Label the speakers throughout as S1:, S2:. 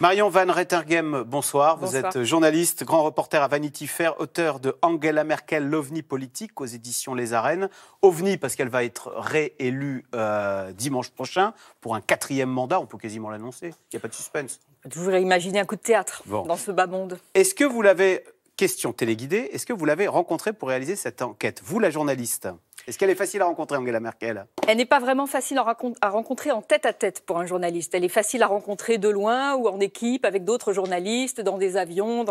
S1: Marion Van Rettergem, bonsoir. Vous
S2: Bonsoir.
S1: êtes journaliste, grand reporter à Vanity Fair, auteur de Angela Merkel, l'OVNI politique aux éditions Les Arènes. OVNI parce qu'elle va être réélue dimanche prochain pour un 4e mandat. On peut quasiment l'annoncer. Il n'y a pas de suspense.
S2: On peut toujours imaginer un coup de théâtre dans ce bas monde.
S1: Est-ce que vous l'avez, question téléguidée, est-ce que vous l'avez rencontrée pour réaliser cette enquête? Vous, la journaliste, est-ce qu'elle est facile à rencontrer, Angela Merkel?
S2: Elle n'est pas vraiment facile à rencontrer en tête-à-tête pour un journaliste. Elle est facile à rencontrer de loin ou en équipe avec d'autres journalistes, dans des avions,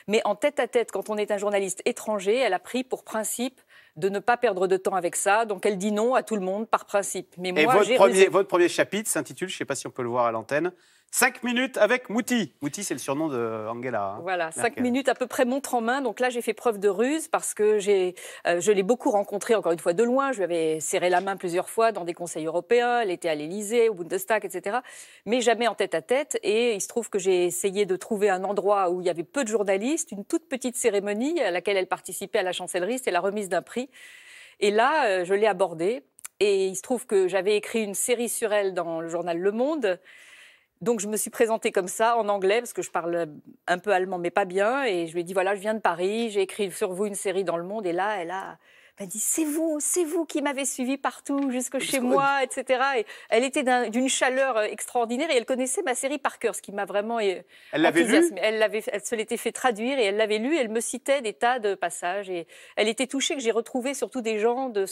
S2: mais en tête-à-tête, quand on est un journaliste étranger, elle a pris pour principe de ne pas perdre de temps avec ça. Donc elle dit non à tout le monde par principe. Mais moi,
S1: votre premier chapitre s'intitule, je ne sais pas si on peut le voir à l'antenne, 5 minutes avec Mouti. Mouti, c'est le surnom de Angela.
S2: Voilà,
S1: Merkel.
S2: 5 minutes à peu près montre en main. Donc là, j'ai fait preuve de ruse parce que je l'ai beaucoup rencontrée, encore une fois, de loin. Je lui avais serré la main plusieurs fois dans des conseils européens. Elle était à l'Élysée, au Bundestag, etc. Mais jamais en tête-à-tête. Et il se trouve que j'ai essayé de trouver un endroit où il y avait peu de journalistes, une toute petite cérémonie à laquelle elle participait à la chancellerie. C'était la remise d'un prix. Et là, je l'ai abordée. Et il se trouve que j'avais écrit une série sur elle dans le journal Le Monde. Donc, je me suis présentée comme ça, en anglais, parce que je parle un peu allemand, mais pas bien. Et je lui ai dit, voilà, je viens de Paris, j'ai écrit sur vous une série dans Le Monde. Et là, elle m'a dit, c'est vous qui m'avez suivi partout, jusque chez moi, etc. Et elle était d'une chaleur extraordinaire et elle connaissait ma série par cœur, ce qui m'a vraiment
S1: Elle l'avait lu?
S2: Elle se l'était fait traduire et elle l'avait lu. Elle me citait des tas de passages. Et elle était touchée que j'ai retrouvé surtout des gens de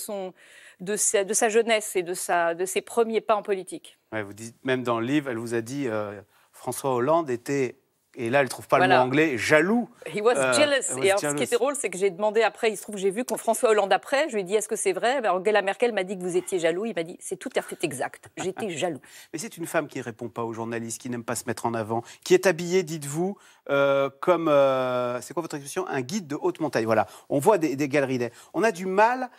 S2: sa jeunesse et de ses premiers pas en politique.
S1: Ouais, vous dites, même dans le livre, elle vous a dit François Hollande était, et là elle ne trouve pas le mot anglais, jaloux.
S2: He was jealous. Et alors, ce qui était drôle, c'est que j'ai demandé après, il se trouve que j'ai vu François Hollande après, je lui ai dit est-ce que c'est vrai? Ben, Angela Merkel m'a dit que vous étiez jaloux. Il m'a dit c'est tout à fait exact, j'étais jaloux.
S1: Mais c'est une femme qui ne répond pas aux journalistes, qui n'aime pas se mettre en avant, qui est habillée, dites-vous, comme, c'est quoi votre expression? Un guide de haute montagne. Voilà, on voit des galeries. On a du mal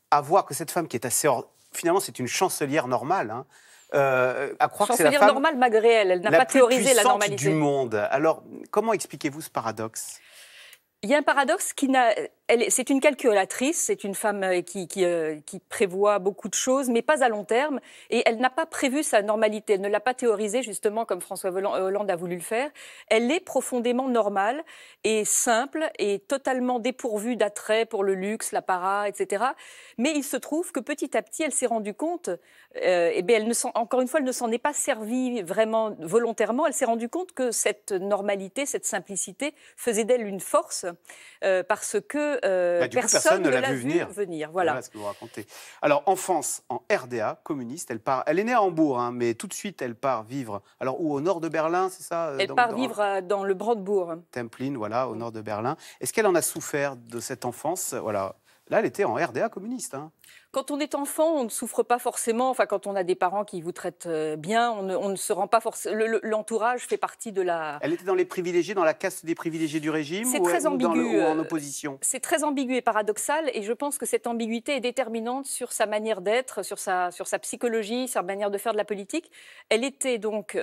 S1: à voir que cette femme qui est assez... Finalement, c'est une chancelière normale, hein, à croire que c'est la femme
S2: normale malgré elle n'a pas théorisé la normalité
S1: du monde. Alors, comment expliquez-vous ce paradoxe?
S2: Il y a un paradoxe c'est une calculatrice, c'est une femme qui prévoit beaucoup de choses, mais pas à long terme. Et elle n'a pas prévu sa normalité, elle ne l'a pas théorisée justement comme François Hollande a voulu le faire. Elle est profondément normale et simple et totalement dépourvue d'attrait pour le luxe, l'apparat, etc. Mais il se trouve que petit à petit, elle s'est rendue compte, encore une fois, elle ne s'en est pas servie vraiment volontairement, elle s'est rendue compte que cette normalité, cette simplicité faisait d'elle une force parce que personne ne l'a vu venir. Voilà
S1: ce que vous racontez. Alors, enfance en RDA, communiste, elle est née à Hambourg, hein, mais tout de suite, elle part vivre. Alors, où, au nord de Berlin, c'est ça?
S2: Elle part vivre dans le Brandebourg.
S1: Templin, voilà, au nord de Berlin. Est-ce qu'elle en a souffert de cette enfance? Voilà. Là, elle était en RDA communiste. Hein.
S2: Quand on est enfant, on ne souffre pas forcément. Enfin, quand on a des parents qui vous traitent bien, on ne se rend pas forcément. L'entourage fait partie de la.
S1: Elle était dans les privilégiés, dans la caste des privilégiés du régime,
S2: c'est très ambigu,
S1: ou en opposition?
S2: C'est très ambigu et paradoxal, et je pense que cette ambiguïté est déterminante sur sa manière d'être, sur sa psychologie, sa manière de faire de la politique. Elle était donc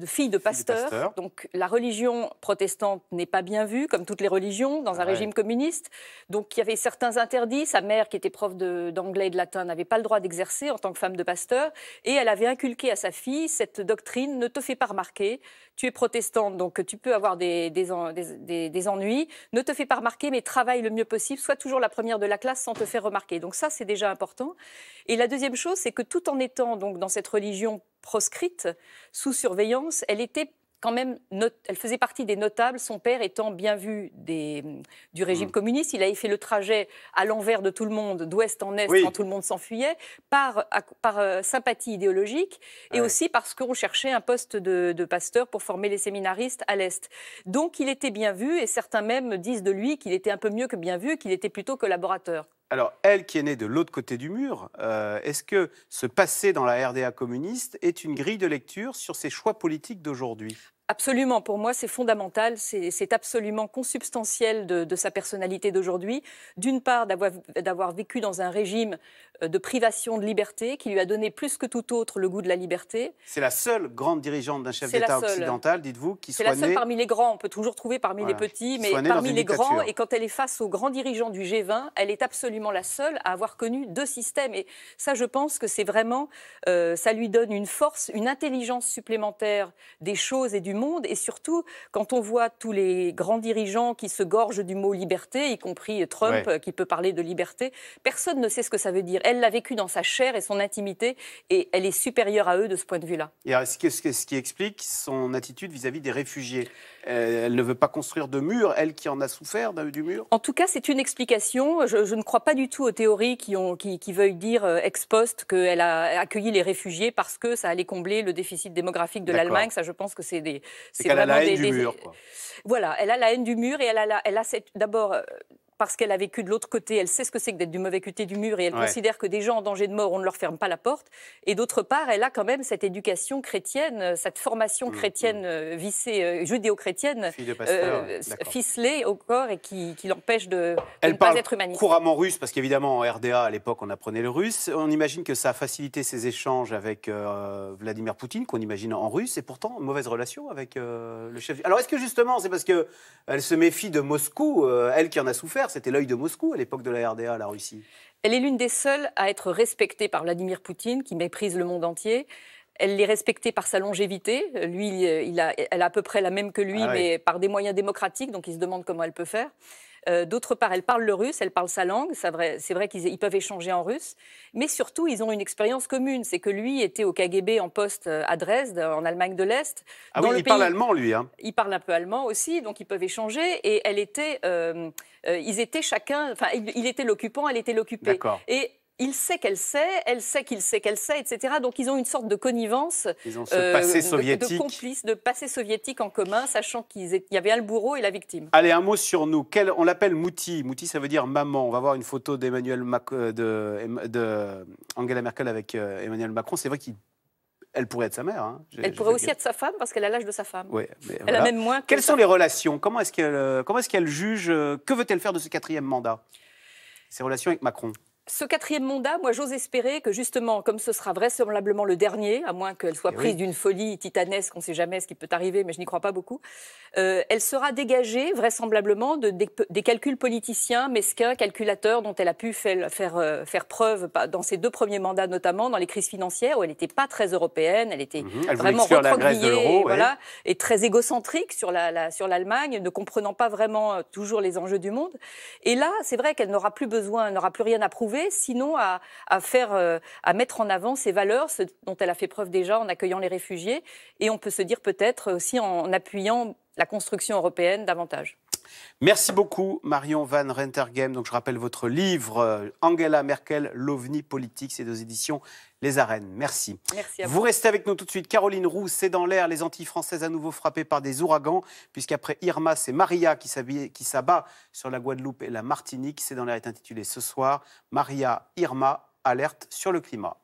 S2: fille de pasteur. Donc la religion protestante n'est pas bien vue, comme toutes les religions, dans un régime communiste. Donc il y avait certains interdits. Sa mère, qui était prof d'anglais et de latin, n'avait pas le droit d'exercer en tant que femme de pasteur. Et elle avait inculqué à sa fille cette doctrine: ne te fais pas remarquer. Tu es protestante, donc tu peux avoir des ennuis. Ne te fais pas remarquer, mais travaille le mieux possible. Sois toujours la première de la classe sans te faire remarquer. Donc ça, c'est déjà important. Et la deuxième chose, c'est que tout en étant donc dans cette religion proscrite, sous surveillance, elle était quand même, elle faisait partie des notables, son père étant bien vu du régime communiste. Il avait fait le trajet à l'envers de tout le monde, d'ouest en est, quand tout le monde s'enfuyait, par sympathie idéologique, et aussi parce qu'on cherchait un poste de pasteur pour former les séminaristes à l'Est. Donc il était bien vu, et certains même disent de lui qu'il était un peu mieux que bien vu, qu'il était plutôt collaborateur.
S1: Alors, elle qui est née de l'autre côté du mur, est-ce que ce passé dans la RDA communiste est une grille de lecture sur ses choix politiques d'aujourd'hui?
S2: Absolument, pour moi c'est fondamental, c'est absolument consubstantiel de sa personnalité d'aujourd'hui. D'une part d'avoir vécu dans un régime de privation de liberté qui lui a donné plus que tout autre le goût de la liberté.
S1: C'est la seule grande dirigeante d'un chef d'État occidental, dites-vous, qui soit née...
S2: C'est la seule parmi les grands, on peut toujours trouver parmi les petits, mais parmi les grands, et quand elle est face aux grands dirigeants du G20, elle est absolument la seule à avoir connu deux systèmes. Et ça, je pense que c'est vraiment, ça lui donne une force, une intelligence supplémentaire des choses et du monde, et surtout quand on voit tous les grands dirigeants qui se gorgent du mot liberté, y compris Trump qui peut parler de liberté, personne ne sait ce que ça veut dire. Elle l'a vécu dans sa chair et son intimité, et elle est supérieure à eux de ce point de vue-là.
S1: Et alors, ce qui explique son attitude vis-à-vis des réfugiés. Elle ne veut pas construire de mur, elle qui en a souffert du mur.
S2: En tout cas, c'est une explication. Je ne crois pas du tout aux théories qui veuillent dire ex post qu'elle a accueilli les réfugiés parce que ça allait combler le déficit démographique de l'Allemagne. Ça, je pense que c'est
S1: qu'elle a la haine du mur, quoi.
S2: Voilà, elle a la haine du mur et elle a d'abord... parce qu'elle a vécu de l'autre côté, elle sait ce que c'est que d'être du mauvais côté du mur et elle considère que des gens en danger de mort, on ne leur ferme pas la porte. Et d'autre part, elle a quand même cette éducation chrétienne, cette formation chrétienne vissée, judéo-chrétienne, ficelée au corps et qui l'empêche de ne pas être humaniste.
S1: Elle parle couramment russe, parce qu'évidemment, en RDA, à l'époque, on apprenait le russe. On imagine que ça a facilité ses échanges avec Vladimir Poutine, qu'on imagine en russe, et pourtant, une mauvaise relation avec le chef. Alors, est-ce que justement, c'est parce qu'elle se méfie de Moscou, elle qui en a souffert? C'était l'œil de Moscou à l'époque de la RDA, la Russie.
S2: Elle est l'une des seules à être respectée par Vladimir Poutine, qui méprise le monde entier. Elle l'est respectée par sa longévité. Lui, elle a à peu près la même que lui, mais par des moyens démocratiques, donc il se demande comment elle peut faire. D'autre part, elle parle le russe, elle parle sa langue. C'est vrai qu'ils peuvent échanger en russe. Mais surtout, ils ont une expérience commune. C'est que lui était au KGB en poste à Dresde, en Allemagne de l'Est.
S1: Ah oui, il parle allemand, lui. Hein.
S2: Il parle un peu allemand aussi, donc ils peuvent échanger. Et elle était, ils étaient chacun... Enfin, il était l'occupant, elle était l'occupée. Et il sait qu'elle sait, elle sait qu'il sait qu'elle sait, etc. Donc ils ont une sorte de connivence,
S1: ils ont ce passé soviétique.
S2: de complice, de passé soviétique en commun, sachant qu'il y avait un le bourreau et la victime.
S1: Allez, un mot sur nous. On l'appelle Mouti. Mouti, ça veut dire maman. On va voir une photo Angela Merkel avec Emmanuel Macron. C'est vrai qu'elle pourrait être sa mère. Hein.
S2: Elle pourrait aussi être sa femme, parce qu'elle a l'âge de sa femme.
S1: Ouais,
S2: elle a même moins.
S1: Quelles sont les relations? Comment est-ce qu'elle juge? Que veut-elle faire de ce 4e mandat? Ses relations avec Macron?
S2: Ce 4e mandat, moi j'ose espérer que justement, comme ce sera vraisemblablement le dernier, à moins qu'elle soit prise d'une folie titanesque, on ne sait jamais ce qui peut arriver, mais je n'y crois pas beaucoup, elle sera dégagée vraisemblablement des calculs politiciens, mesquins, calculateurs dont elle a pu faire preuve dans ses 2 premiers mandats, notamment dans les crises financières, où elle n'était pas très européenne, elle était vraiment recroquevillée et très égocentrique sur l'Allemagne, ne comprenant pas vraiment toujours les enjeux du monde. Et là, c'est vrai qu'elle n'aura plus besoin, elle n'aura plus rien à prouver, sinon à mettre en avant ses valeurs, ce dont elle a fait preuve déjà en accueillant les réfugiés, et on peut se dire peut-être aussi en appuyant la construction européenne davantage.
S1: Merci beaucoup Marion Van Rentergem. Donc je rappelle votre livre Angela Merkel, l'OVNI politique, c'est aux éditions Les Arènes. Merci.
S2: Merci à vous.
S1: Vous restez avec nous tout de suite. Caroline Roux, c'est dans l'air. Les Antilles françaises à nouveau frappées par des ouragans, puisqu'après Irma, c'est Maria qui s'abat sur la Guadeloupe et la Martinique. C'est dans l'air est intitulé ce soir Maria, Irma, alerte sur le climat.